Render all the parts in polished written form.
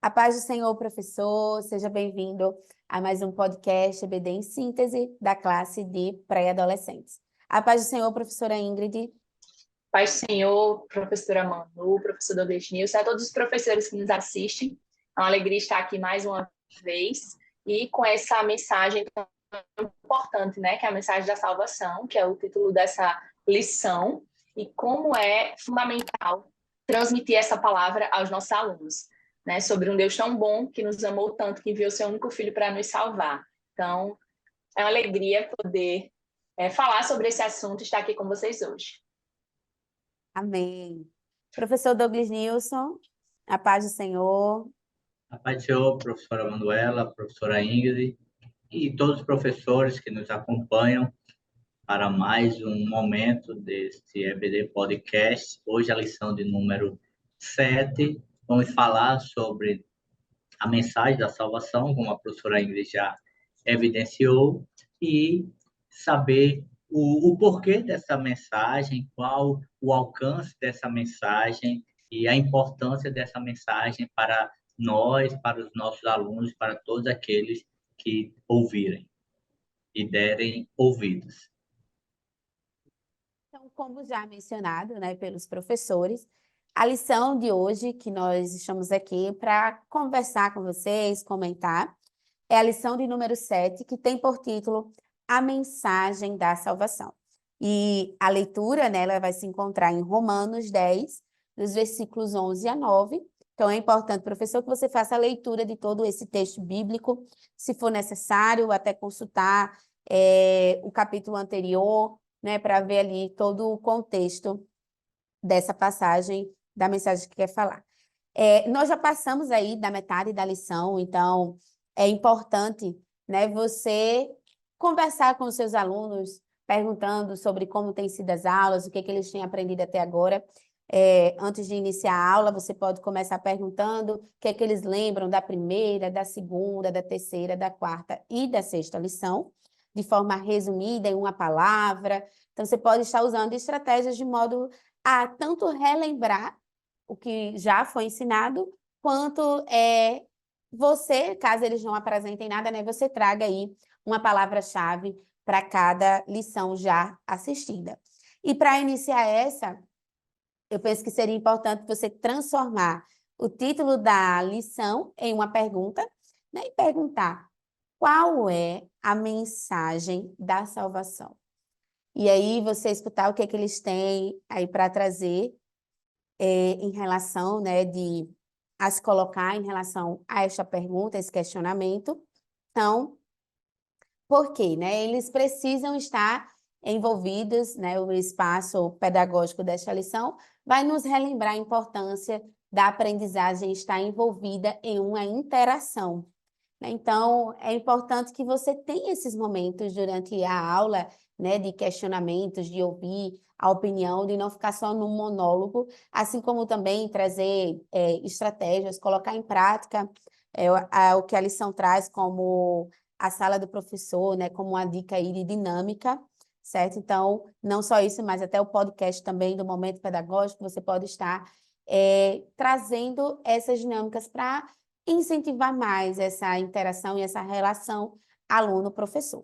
A paz do Senhor, professor, seja bem-vindo a mais um podcast EBD em Síntese da classe de pré-adolescentes. A paz do Senhor, professora Ingrid. Paz do Senhor, professora Manu, professor Douglas Nilson, a todos os professores que nos assistem. É uma alegria estar aqui mais uma vez e com essa mensagem tão importante, né, que é a mensagem da salvação, que é o título dessa lição, e como é fundamental transmitir essa palavra aos nossos alunos, né, sobre um Deus tão bom que nos amou tanto, que enviou seu único filho para nos salvar. Então, é uma alegria poder falar sobre esse assunto e estar aqui com vocês hoje. Amém. Professor Douglas Nilson, a paz do Senhor. A paz do Senhor, professora Manuela, professora Ingrid e todos os professores que nos acompanham para mais um momento deste EBD Podcast. Hoje a lição de número 7. Vamos falar sobre a mensagem da salvação, como a professora Ingrid já evidenciou, e saber o porquê dessa mensagem, qual o alcance dessa mensagem e a importância dessa mensagem para nós, para os nossos alunos, para todos aqueles que ouvirem e derem ouvidos. Então, como já mencionado, né, pelos professores, a lição de hoje que nós estamos aqui para conversar com vocês, comentar, é a lição de número 7, que tem por título A Mensagem da Salvação. E a leitura, né, ela vai se encontrar em Romanos 10, dos versículos 11 a 9. Então, é importante, professor, que você faça a leitura de todo esse texto bíblico, se for necessário, até consultar o capítulo anterior, né, para ver ali todo o contexto dessa passagem, da mensagem que quer falar. Nós já passamos aí da metade da lição, então é importante, né, você conversar com os seus alunos, perguntando sobre como têm sido as aulas, o que eles têm aprendido até agora. Antes de iniciar a aula, você pode começar perguntando o que eles lembram da primeira, da segunda, da terceira, da quarta e da sexta lição, de forma resumida, em uma palavra. Então, você pode estar usando estratégias de modo a tanto relembrar o que já foi ensinado, quanto você, caso eles não apresentem nada, né, você traga aí uma palavra-chave para cada lição já assistida. E para iniciar essa, eu penso que seria importante você transformar o título da lição em uma pergunta, né, e perguntar qual é a mensagem da salvação. E aí você escutar o que eles têm aí para trazer em relação, né, a se colocar em relação a esta pergunta, esse questionamento. Então, por quê, né? Eles precisam estar envolvidos, né? O espaço pedagógico desta lição vai nos relembrar a importância da aprendizagem estar envolvida em uma interação. Então, é importante que você tenha esses momentos durante a aula, né, de questionamentos, de ouvir a opinião, de não ficar só num monólogo, assim como também trazer estratégias, colocar em prática o que a lição traz como a sala do professor, né, como uma dica aí de dinâmica, certo? Então, não só isso, mas até o podcast também do Momento Pedagógico, você pode estar trazendo essas dinâmicas para incentivar mais essa interação e essa relação aluno-professor.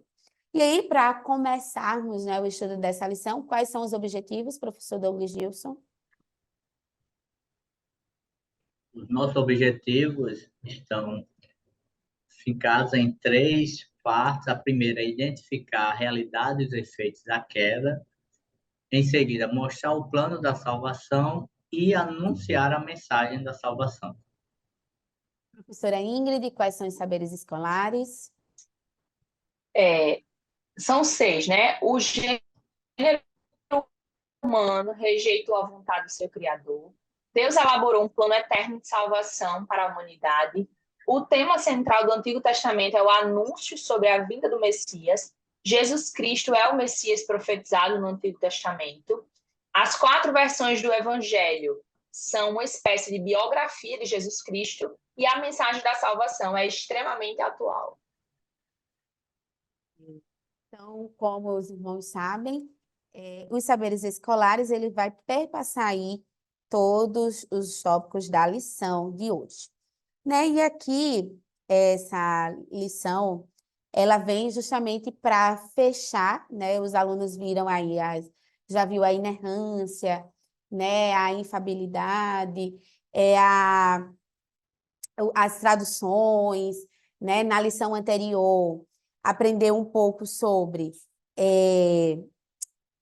E aí, para começarmos, né, o estudo dessa lição, quais são os objetivos, professor Douglas Nilson? Os nossos objetivos estão fincados em 3 partes. A primeira é identificar a realidade e os efeitos da queda. Em seguida, mostrar o plano da salvação e anunciar a mensagem da salvação. Professora Ingrid, quais são os saberes escolares? São 6, né? O gênero humano rejeitou a vontade do seu Criador. Deus elaborou um plano eterno de salvação para a humanidade. O tema central do Antigo Testamento é o anúncio sobre a vinda do Messias. Jesus Cristo é o Messias profetizado no Antigo Testamento. As 4 versões do Evangelho são uma espécie de biografia de Jesus Cristo e a mensagem da salvação é extremamente atual. Então, como os irmãos sabem, os saberes escolares, ele vai perpassar aí todos os tópicos da lição de hoje. né? E aqui, essa lição, ela vem justamente para fechar, né? Os alunos viram aí, já viu a inerrância, né? A infabilidade, as traduções, né? Na lição anterior, aprendeu um pouco sobre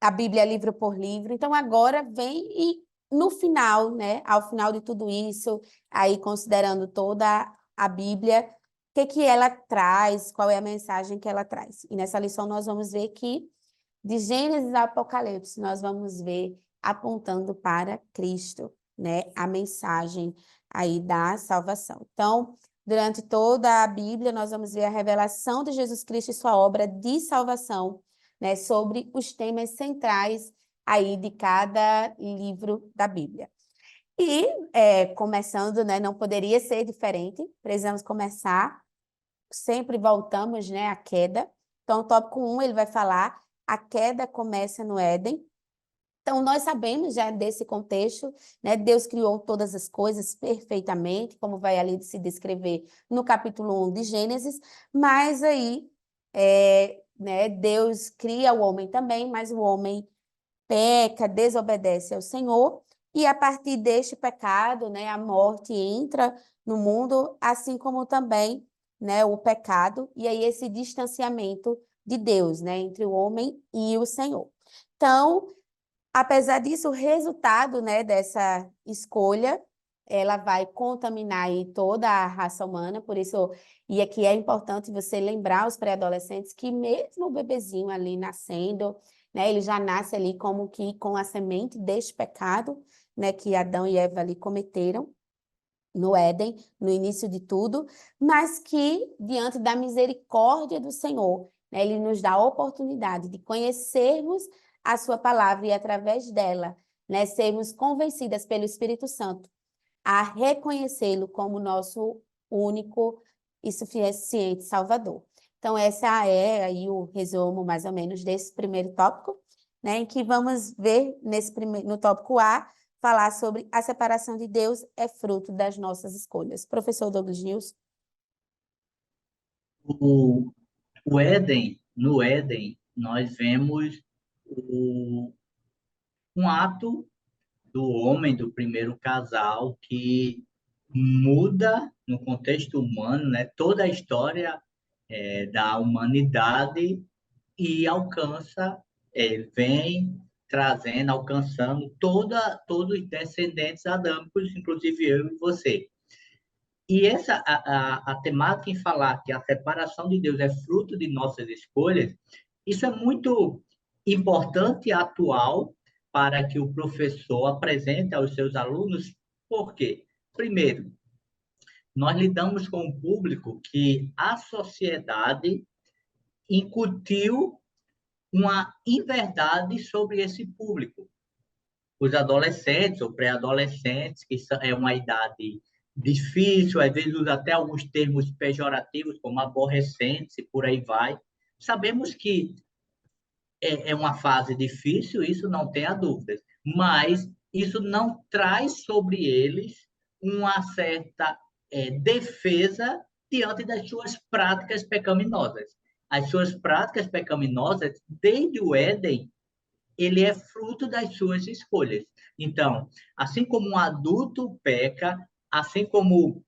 a Bíblia livro por livro. Então, agora vem e no final, né? Ao final de tudo isso, aí considerando toda a Bíblia, o que que ela traz, qual é a mensagem que ela traz. E nessa lição nós vamos ver que, de Gênesis a Apocalipse, nós vamos ver apontando para Cristo, né? A mensagem aí da salvação. Então, durante toda a Bíblia, nós vamos ver a revelação de Jesus Cristo e sua obra de salvação, né? Sobre os temas centrais aí de cada livro da Bíblia. E, começando, né? Não poderia ser diferente, precisamos começar, sempre voltamos, né? À queda. Então, o tópico 1, ele vai falar, a queda começa no Éden. Então, nós sabemos já desse contexto, né? Deus criou todas as coisas perfeitamente, como vai ali se descrever no capítulo 1 de Gênesis, mas aí, né, Deus cria o homem também, mas o homem peca, desobedece ao Senhor, e a partir deste pecado, né, a morte entra no mundo, assim como também, né, o pecado, e aí esse distanciamento de Deus, né, entre o homem e o Senhor. Então, apesar disso, o resultado, né, dessa escolha, ela vai contaminar aí toda a raça humana, por isso, e aqui é importante você lembrar os pré-adolescentes que mesmo o bebezinho ali nascendo, né, ele já nasce ali como que com a semente deste pecado, né, que Adão e Eva ali cometeram no Éden, no início de tudo, mas que diante da misericórdia do Senhor, né, ele nos dá a oportunidade de conhecermos a sua palavra e através dela, né, sermos convencidas pelo Espírito Santo a reconhecê-lo como nosso único e suficiente Salvador. Então, essa é aí o resumo, mais ou menos, desse primeiro tópico, né, em que vamos ver no tópico A, falar sobre a separação de Deus é fruto das nossas escolhas. Professor Douglas News. O, o Éden, no Éden, nós vemos um ato do homem, do primeiro casal, que muda, no contexto humano, né, toda a história da humanidade e alcança, vem trazendo, alcançando todos os descendentes adâmicos, inclusive eu e você. E a temática em falar que a separação de Deus é fruto de nossas escolhas, isso é muito importante e atual para que o professor apresente aos seus alunos. Por quê? Primeiro, nós lidamos com um público que a sociedade incutiu uma inverdade sobre esse público. Os adolescentes ou pré-adolescentes, que é uma idade difícil, às vezes usa até alguns termos pejorativos, como aborrecentes e por aí vai. Sabemos que é uma fase difícil, isso não tenha dúvidas, mas isso não traz sobre eles uma certa defesa diante das suas práticas pecaminosas. As suas práticas pecaminosas, desde o Éden, ele é fruto das suas escolhas. Então, assim como um adulto peca, assim como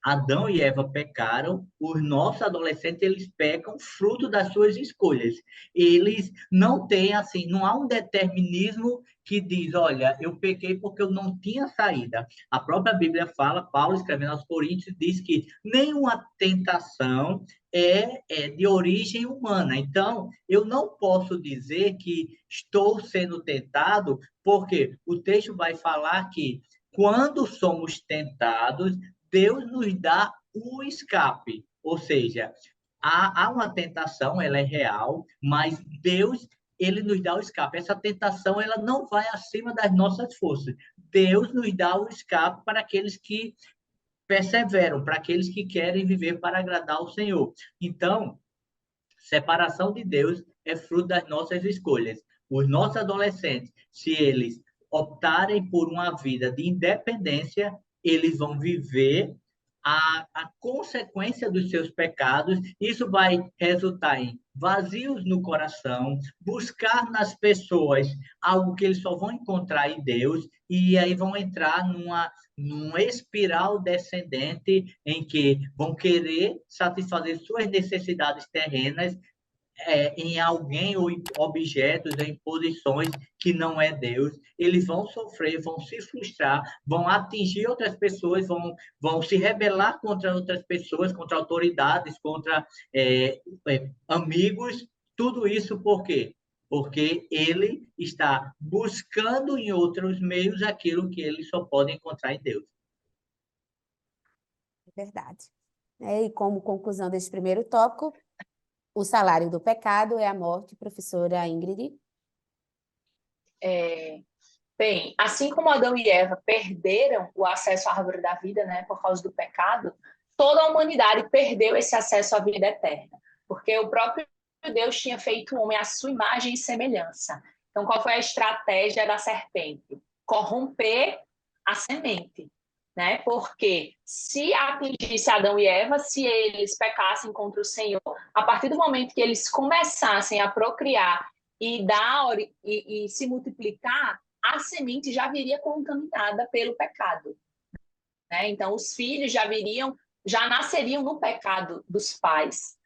Adão e Eva pecaram, os nossos adolescentes eles pecam fruto das suas escolhas. Eles não têm assim, não há um determinismo que diz, olha, eu pequei porque eu não tinha saída. A própria Bíblia fala, Paulo escrevendo aos Coríntios diz que nenhuma tentação é de origem humana. Então, eu não posso dizer que estou sendo tentado, porque o texto vai falar que quando somos tentados, Deus nos dá o escape, ou seja, há uma tentação, ela é real, mas Deus, ele nos dá o escape. Essa tentação, ela não vai acima das nossas forças. Deus nos dá o escape para aqueles que perseveram, para aqueles que querem viver para agradar ao Senhor. Então, separação de Deus é fruto das nossas escolhas. Os nossos adolescentes, se eles optarem por uma vida de independência, eles vão viver a consequência dos seus pecados. Isso vai resultar em vazios no coração, buscar nas pessoas algo que eles só vão encontrar em Deus, e aí vão entrar numa espiral descendente em que vão querer satisfazer suas necessidades terrenas em alguém ou em objetos, em posições que não é Deus. Eles vão sofrer, vão se frustrar, vão atingir outras pessoas, vão se rebelar contra outras pessoas, contra autoridades, contra amigos. Tudo isso por quê? Porque ele está buscando em outros meios aquilo que ele só pode encontrar em Deus. É verdade. E como conclusão desse primeiro tópico, o salário do pecado é a morte, professora Ingrid. Bem, assim como Adão e Eva perderam o acesso à árvore da vida, né, por causa do pecado, toda a humanidade perdeu esse acesso à vida eterna, porque o próprio Deus tinha feito o homem à sua imagem e semelhança. Então, qual foi a estratégia da serpente? Corromper a semente, né? Porque se atingisse Adão e Eva, se eles pecassem contra o Senhor, a partir do momento que eles começassem a procriar e se multiplicar, a semente já viria contaminada pelo pecado, né? Então, os filhos já nasceriam no pecado dos pais.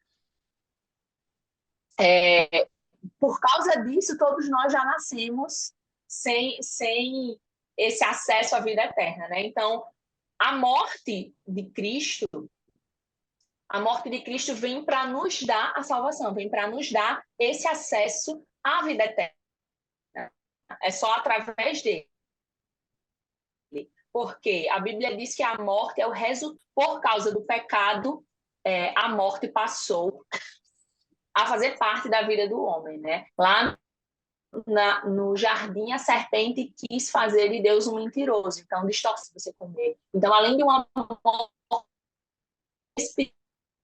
Por causa disso, todos nós já nascemos sem esse acesso à vida eterna, né? Então, a morte de Cristo vem para nos dar a salvação, vem para nos dar esse acesso à vida eterna. É só através dele. Porque a Bíblia diz que a morte é o resultado, por causa do pecado, a morte passou a fazer parte da vida do homem, né? Lá no jardim, a serpente quis fazer de Deus um mentiroso, então distorce você comer. Então, além de uma morte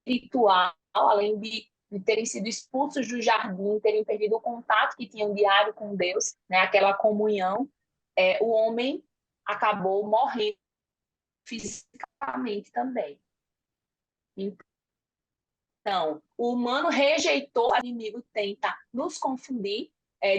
espiritual, além de terem sido expulsos do jardim, terem perdido o contato que tinham diário com Deus, né? Aquela comunhão, o homem acabou morrendo fisicamente também. Então, o humano rejeitou, o inimigo tenta nos confundir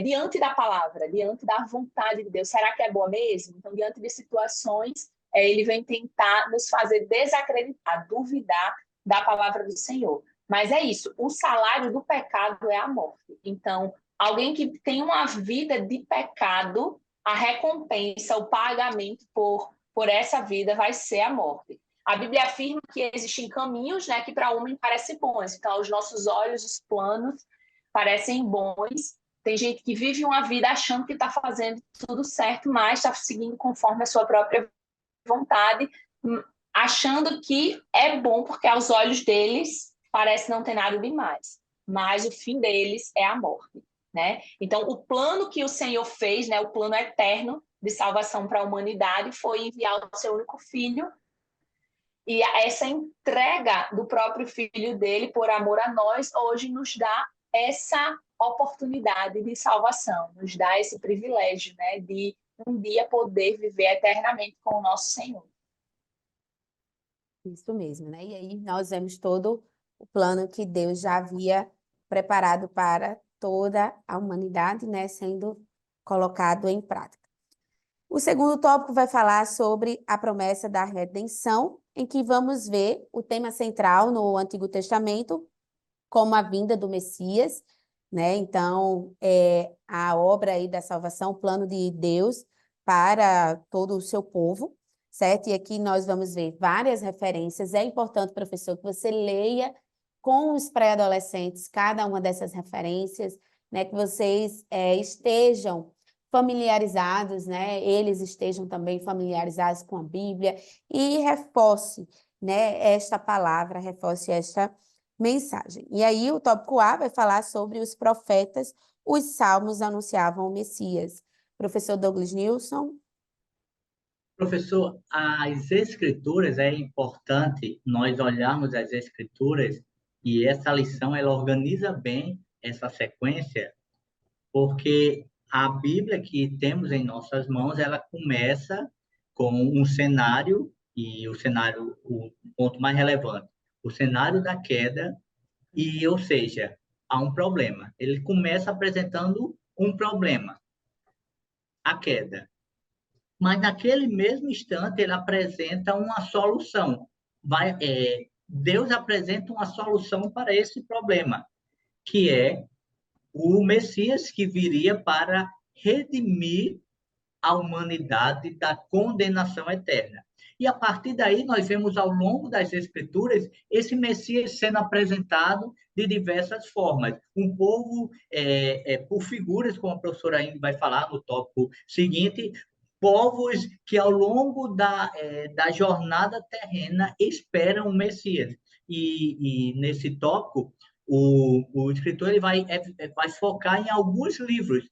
diante da palavra, diante da vontade de Deus. Será que é boa mesmo? Então, diante de situações, ele vem tentar nos fazer desacreditar, duvidar da palavra do Senhor. Mas é isso, o salário do pecado é a morte. Então, alguém que tem uma vida de pecado, a recompensa, o pagamento por essa vida vai ser a morte. A Bíblia afirma que existem caminhos, né, que para o homem parecem bons. Então, aos nossos olhos, os planos parecem bons. Tem gente que vive uma vida achando que está fazendo tudo certo, mas está seguindo conforme a sua própria vontade, achando que é bom, porque aos olhos deles parece não ter nada demais. Mas o fim deles é a morte, né? Então, o plano que o Senhor fez, né, o plano eterno de salvação para a humanidade, foi enviar o seu único filho. E essa entrega do próprio filho dele por amor a nós hoje nos dá essa oportunidade de salvação, nos dá esse privilégio, né, de um dia poder viver eternamente com o nosso Senhor. Isso mesmo, né? E aí nós vemos todo o plano que Deus já havia preparado para toda a humanidade, né, sendo colocado em prática. O segundo tópico vai falar sobre a promessa da redenção, em que vamos ver o tema central no Antigo Testamento como a vinda do Messias, né? Então, a obra aí da salvação, o plano de Deus para todo o seu povo, certo? E aqui nós vamos ver várias referências. É importante, professor, que você leia com os pré-adolescentes cada uma dessas referências, né? Que vocês estejam familiarizados, né? Eles estejam também familiarizados com a Bíblia e reforce, né, esta palavra, reforce esta mensagem. E aí o tópico A vai falar sobre os profetas, os salmos anunciavam o Messias. Professor Douglas Nilson. Professor, as escrituras, é importante nós olharmos as escrituras, e essa lição ela organiza bem essa sequência, porque a Bíblia que temos em nossas mãos, ela começa com um cenário e o cenário, o ponto mais relevante, o cenário da queda, e, ou seja, há um problema. Ele começa apresentando um problema, a queda. Mas naquele mesmo instante ele apresenta uma solução. Deus apresenta uma solução para esse problema, que é o Messias que viria para redimir a humanidade da condenação eterna. E a partir daí nós vemos ao longo das Escrituras esse Messias sendo apresentado de diversas formas. Um povo, por figuras, como a professora Ingrid vai falar no tópico seguinte, povos que ao longo da jornada terrena esperam o Messias. E nesse tópico, o escritor ele vai focar em alguns livros,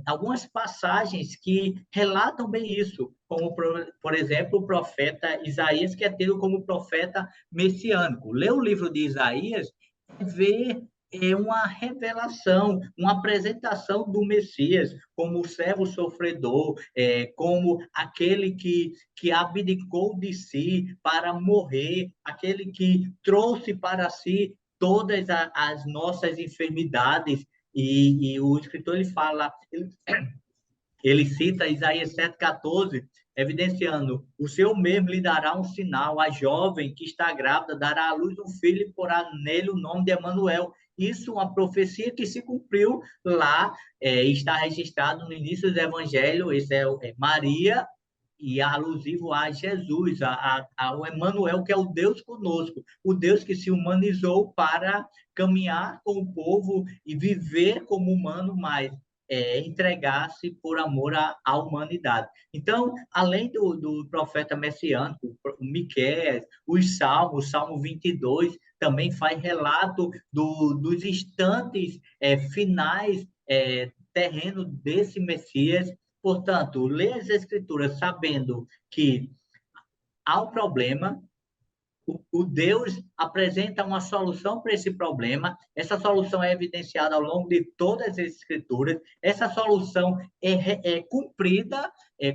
algumas passagens que relatam bem isso, como, por exemplo, o profeta Isaías, que é tido como profeta messiânico. Ler o livro de Isaías é ver uma revelação, uma apresentação do Messias como o servo sofredor, como aquele que abdicou de si para morrer, aquele que trouxe para si todas as nossas enfermidades. E o escritor ele fala, ele cita Isaías 7,14, evidenciando: o Senhor mesmo lhe dará um sinal, a jovem que está grávida dará à luz um filho e porá nele o nome de Emanuel. Isso é uma profecia que se cumpriu lá, está registrado no início do Evangelho. Esse é Maria, e alusivo a Jesus, ao Emanuel, que é o Deus conosco, o Deus que se humanizou para caminhar com o povo e viver como humano, mas entregar-se por amor à humanidade. Então, além do profeta messiânico, o Miqueias, os Salmos, o Salmo 22, também faz relato dos instantes finais terreno desse Messias. Portanto, ler as Escrituras sabendo que há um problema, o Deus apresenta uma solução para esse problema, essa solução é evidenciada ao longo de todas as Escrituras, essa solução é cumprida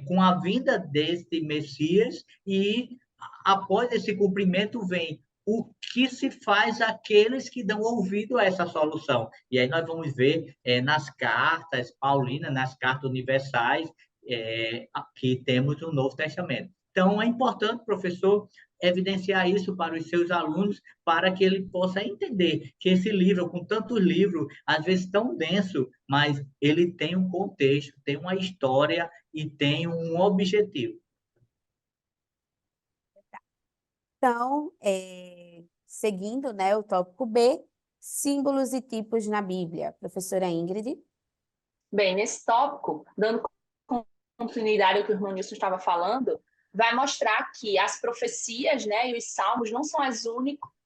com a vinda deste Messias, e após esse cumprimento vem o que se faz àqueles que dão ouvido a essa solução. E aí nós vamos ver nas cartas paulinas, nas cartas universais, que temos no Novo Testamento. Então, é importante, professor, evidenciar isso para os seus alunos, para que ele possa entender que esse livro, com tantos livros, às vezes tão denso, mas ele tem um contexto, tem uma história e tem um objetivo. Então, seguindo, né, o tópico B, símbolos e tipos na Bíblia. Professora Ingrid. Bem, nesse tópico, dando continuidade ao que o irmão Nilson estava falando, vai mostrar que as profecias, né, e os salmos não são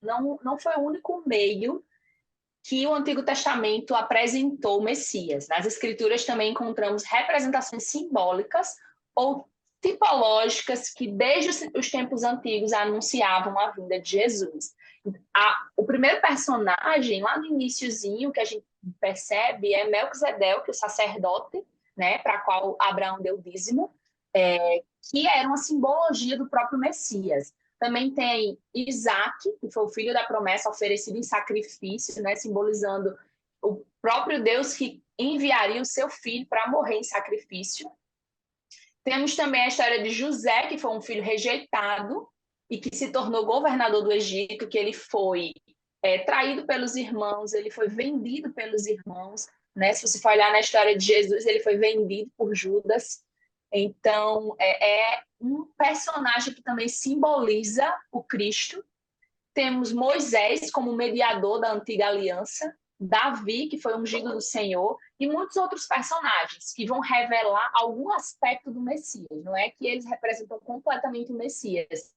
não foi o único meio que o Antigo Testamento apresentou o Messias. Nas Escrituras também encontramos representações simbólicas ou tipológicas que desde os tempos antigos anunciavam a vinda de Jesus. O primeiro personagem, lá no iniciozinho, que a gente percebe é Melquisedeque, o sacerdote, né, para qual Abraão deu dízimo, que era uma simbologia do próprio Messias. Também tem Isaac, que foi o filho da promessa oferecido em sacrifício, né, simbolizando o próprio Deus que enviaria o seu filho para morrer em sacrifício. Temos também a história de José, que foi um filho rejeitado e que se tornou governador do Egito, que ele foi traído pelos irmãos, ele foi vendido pelos irmãos, né? Se você for olhar na história de Jesus, ele foi vendido por Judas. Então, é um personagem que também simboliza o Cristo. Temos Moisés como mediador da antiga aliança, Davi, que foi ungido do Senhor, e muitos outros personagens que vão revelar algum aspecto do Messias. Não é que eles representam completamente o Messias,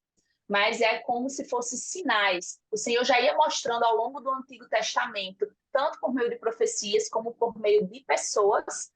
mas é como se fossem sinais. O Senhor já ia mostrando ao longo do Antigo Testamento, tanto por meio de profecias como por meio de pessoas,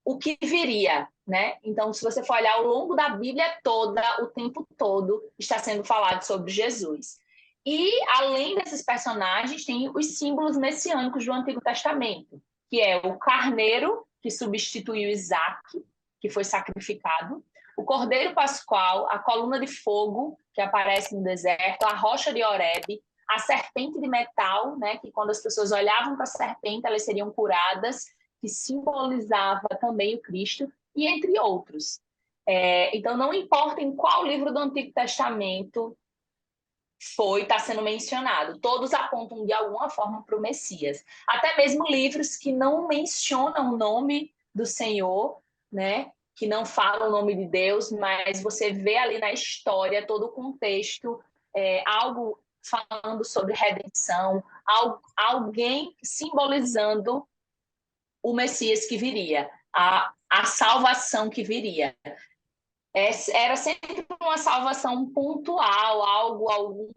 o que viria, né? Então, se você for olhar ao longo da Bíblia toda, o tempo todo, está sendo falado sobre Jesus. E, além desses personagens, tem os símbolos messiânicos do Antigo Testamento, que é o carneiro, que substituiu Isaac, que foi sacrificado, o Cordeiro Pascual, a coluna de fogo que aparece no deserto, a rocha de Horebe, a serpente de metal, né, que quando as pessoas olhavam para a serpente, elas seriam curadas, que simbolizava também o Cristo, e entre outros. Então, não importa em qual livro do Antigo Testamento está sendo mencionado, todos apontam de alguma forma para o Messias. Até mesmo livros que não mencionam o nome do Senhor, né, que não falam o nome de Deus, mas você vê ali na história todo o contexto, algo falando sobre redenção, alguém simbolizando o Messias que viria, a salvação que viria. Era sempre uma salvação pontual, algum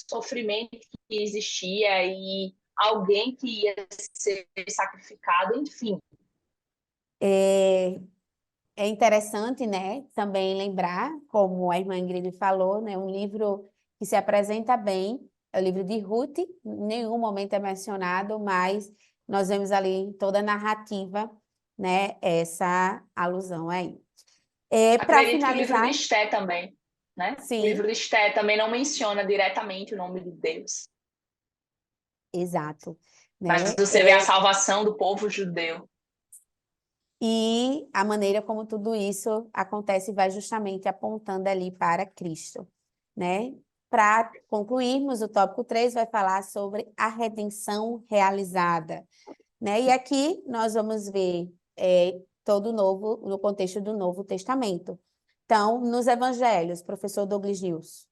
sofrimento que existia e alguém que ia ser sacrificado, enfim. É interessante, né, também lembrar, como a irmã Ingrid falou, né, um livro que se apresenta bem, é o livro de Ruth, em nenhum momento é mencionado, mas nós vemos ali toda a narrativa, né, essa alusão aí. Para Acredito que o livro de finalizar, Esté também, né? O sim, livro de Esté também não menciona diretamente o nome de Deus, exato, mas né? você vê a salvação do povo judeu. E a maneira como tudo isso acontece vai justamente apontando ali para Cristo, né? Para concluirmos, o tópico 3 vai falar sobre a redenção realizada, né? E aqui nós vamos ver todo novo, no contexto do Novo Testamento. Então, nos evangelhos, professor Douglas News.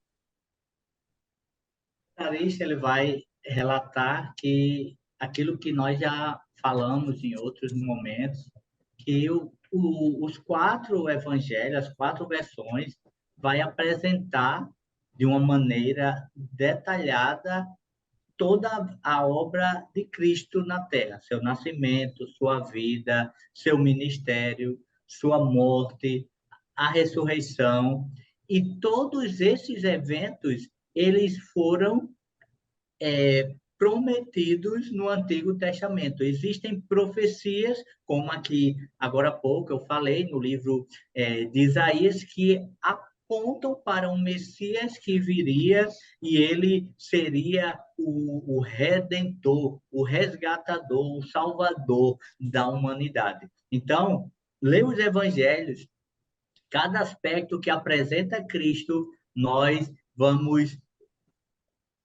Clarice, ele vai relatar que aquilo que nós já falamos em outros momentos, que os 4 evangelhos, as 4 versões, vai apresentar de uma maneira detalhada toda a obra de Cristo na Terra, seu nascimento, sua vida, seu ministério, sua morte, a ressurreição, e todos esses eventos eles foram prometidos no Antigo Testamento. Existem profecias, como aqui agora há pouco eu falei no livro de Isaías, que apontam para um Messias que viria e ele seria o redentor, o resgatador, o salvador da humanidade. Então, leia os evangelhos, cada aspecto que apresenta Cristo, nós vamos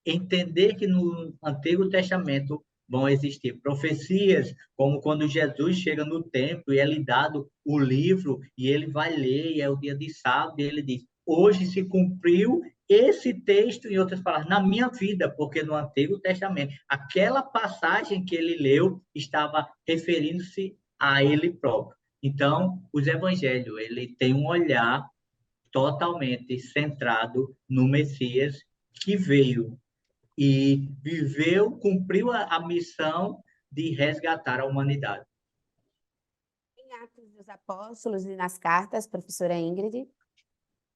entender que no Antigo Testamento vão existir profecias, como quando Jesus chega no templo e é lhe dado o livro, e ele vai ler, e é o dia de sábado, e ele diz, hoje se cumpriu esse texto, em outras palavras, na minha vida, porque no Antigo Testamento, aquela passagem que ele leu estava referindo-se a ele próprio. Então, os evangelhos, ele tem um olhar totalmente centrado no Messias que veio e viveu, cumpriu a missão de resgatar a humanidade. Em Atos dos Apóstolos e nas cartas, professora Ingrid.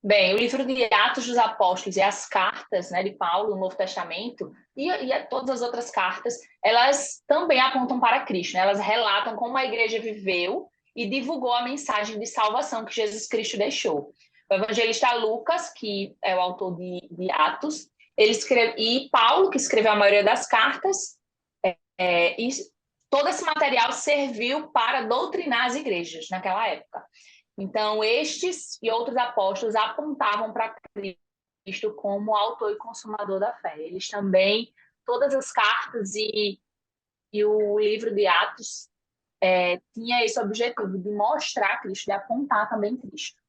Bem, o livro de Atos dos Apóstolos e as cartas, né, de Paulo, no Novo Testamento, e todas as outras cartas, elas também apontam para Cristo, né? Elas relatam como a igreja viveu e divulgou a mensagem de salvação que Jesus Cristo deixou. O evangelista Lucas, que é o autor de Atos, e Paulo, que escreveu a maioria das cartas, e todo esse material serviu para doutrinar as igrejas naquela época. Então, estes e outros apóstolos apontavam para Cristo como autor e consumador da fé. Eles também, todas as cartas e o livro de Atos tinha esse objetivo de mostrar Cristo, de apontar também Cristo.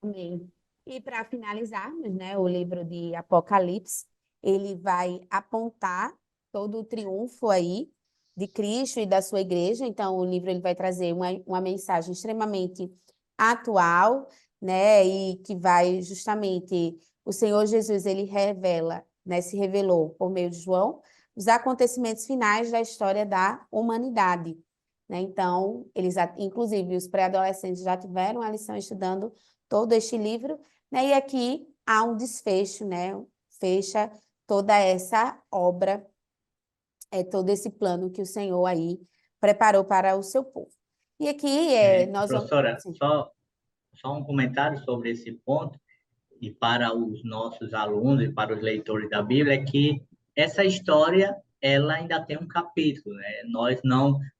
Amém. E para finalizarmos, né, o livro de Apocalipse, ele vai apontar todo o triunfo aí de Cristo e da sua igreja. Então, o livro ele vai trazer uma mensagem extremamente atual, né, e que vai justamente, o Senhor Jesus, ele revela, né, se revelou por meio de João, os acontecimentos finais da história da humanidade, né? Então, inclusive, os pré-adolescentes já tiveram a lição estudando todo este livro, né? E aqui há um desfecho, né? Fecha toda essa obra, todo esse plano que o Senhor aí preparou para o seu povo. E aqui nós vamos... Professora, Sim. só um comentário sobre esse ponto, e para os nossos alunos e para os leitores da Bíblia, é que essa história ela ainda tem um capítulo, né?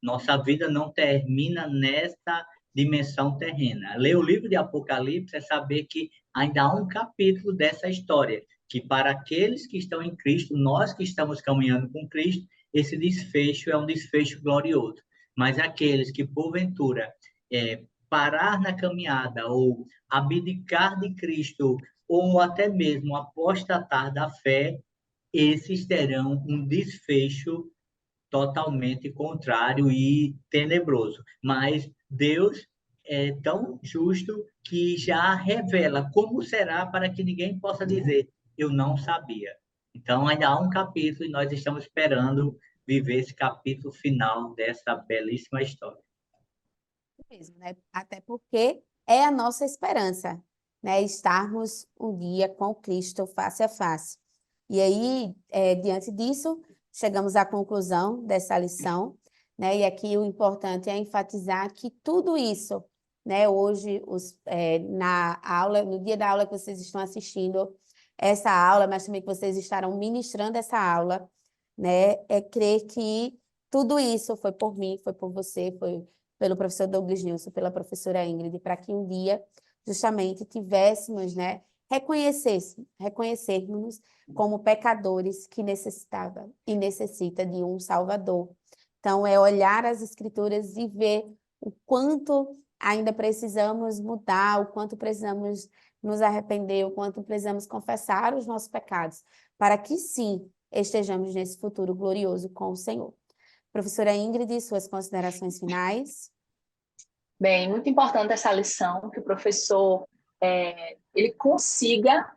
Nossa vida não termina nesta dimensão terrena. Ler o livro de Apocalipse é saber que ainda há um capítulo dessa história, que para aqueles que estão em Cristo, nós que estamos caminhando com Cristo, esse desfecho é um desfecho glorioso. Mas aqueles que, porventura, parar na caminhada ou abdicar de Cristo ou até mesmo apostatar da fé, esses terão um desfecho totalmente contrário e tenebroso. Mas Deus é tão justo que já revela como será para que ninguém possa dizer, eu não sabia. Então, ainda há um capítulo e nós estamos esperando viver esse capítulo final dessa belíssima história. Mesmo, né? Até porque é a nossa esperança, né? Estarmos um dia com Cristo face a face. E aí, diante disso, chegamos à conclusão dessa lição, né? E aqui o importante é enfatizar que tudo isso, né? Hoje, na aula, no dia da aula que vocês estão assistindo essa aula, mas também que vocês estarão ministrando essa aula, né? É crer que tudo isso foi por mim, foi por você, foi pelo professor Douglas Nilson, pela professora Ingrid, para que um dia, justamente, tivéssemos, né, reconhecermos como pecadores que necessitavam e necessita de um Salvador. Então, é olhar as Escrituras e ver o quanto ainda precisamos mudar, o quanto precisamos nos arrepender, o quanto precisamos confessar os nossos pecados, para que, sim, estejamos nesse futuro glorioso com o Senhor. Professora Ingrid, suas considerações finais? Bem, muito importante essa lição, que o professor ele consiga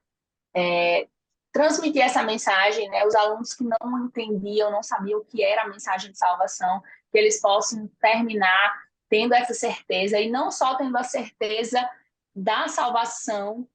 transmitir essa mensagem, né? Os alunos que não entendiam, não sabiam o que era a mensagem de salvação, que eles possam terminar tendo essa certeza, e não só tendo a certeza da salvação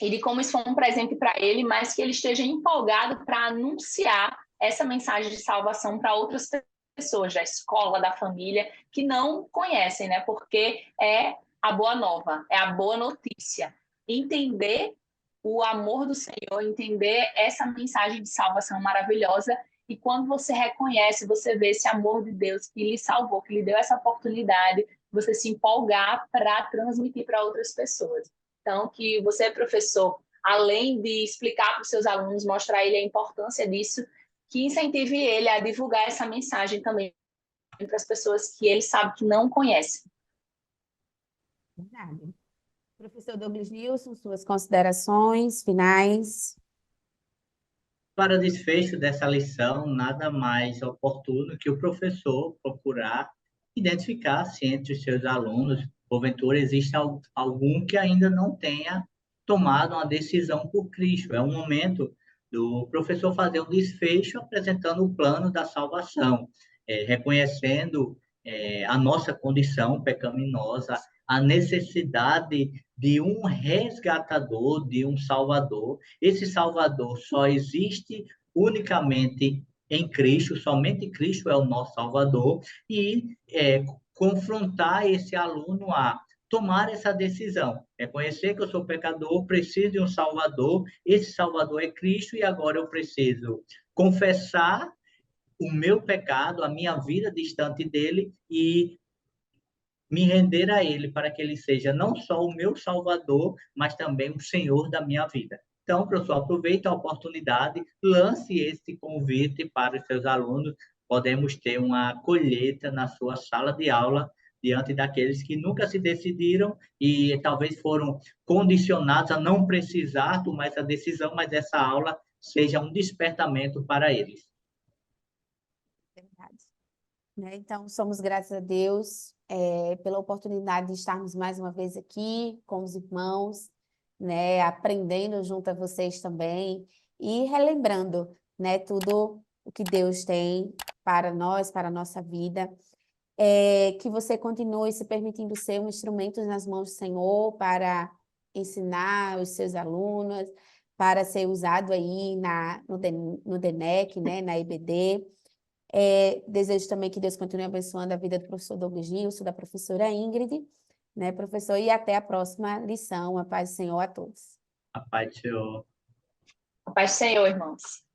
e de como isso foi um presente para ele, mas que ele esteja empolgado para anunciar essa mensagem de salvação para outras pessoas da escola, da família, que não conhecem, né? Porque é a boa nova, é a boa notícia. Entender o amor do Senhor, entender essa mensagem de salvação maravilhosa, e quando você reconhece, você vê esse amor de Deus que lhe salvou, que lhe deu essa oportunidade, você se empolgar para transmitir para outras pessoas. Então, que você, professor, além de explicar para os seus alunos, mostrar a ele a importância disso, que incentive ele a divulgar essa mensagem também para as pessoas que ele sabe que não conhecem. Verdade. Professor Douglas Nilson, suas considerações finais. Para desfecho dessa lição, nada mais oportuno que o professor procurar identificar se entre os seus alunos, porventura, existe algum que ainda não tenha tomado uma decisão por Cristo. É um momento do professor fazer um desfecho apresentando o plano da salvação, reconhecendo a nossa condição pecaminosa, a necessidade de um resgatador, de um salvador. Esse salvador só existe unicamente em Cristo, somente Cristo é o nosso salvador, e confrontar esse aluno a tomar essa decisão, reconhecer que eu sou pecador, preciso de um salvador, esse salvador é Cristo, e agora eu preciso confessar o meu pecado, a minha vida distante dele, e me render a ele para que ele seja não só o meu salvador, mas também o Senhor da minha vida. Então, professor, aproveite a oportunidade, lance esse convite para os seus alunos. Podemos ter uma colheita na sua sala de aula diante daqueles que nunca se decidiram e talvez foram condicionados a não precisar tomar essa decisão, mas essa aula seja um despertamento para eles. Verdade. Né? Então, somos gratos a Deus pela oportunidade de estarmos mais uma vez aqui com os irmãos, né? Aprendendo junto a vocês também e relembrando, né, tudo o que Deus tem para nós, para a nossa vida. Que você continue se permitindo ser um instrumento nas mãos do Senhor para ensinar os seus alunos, para ser usado aí no DENEC, né, na EBD. Desejo também que Deus continue abençoando a vida do professor Douglas Nilson, da professora Ingrid, né, professor? E até a próxima lição. A paz do Senhor a todos. A paz do Senhor. A paz do Senhor, irmãos.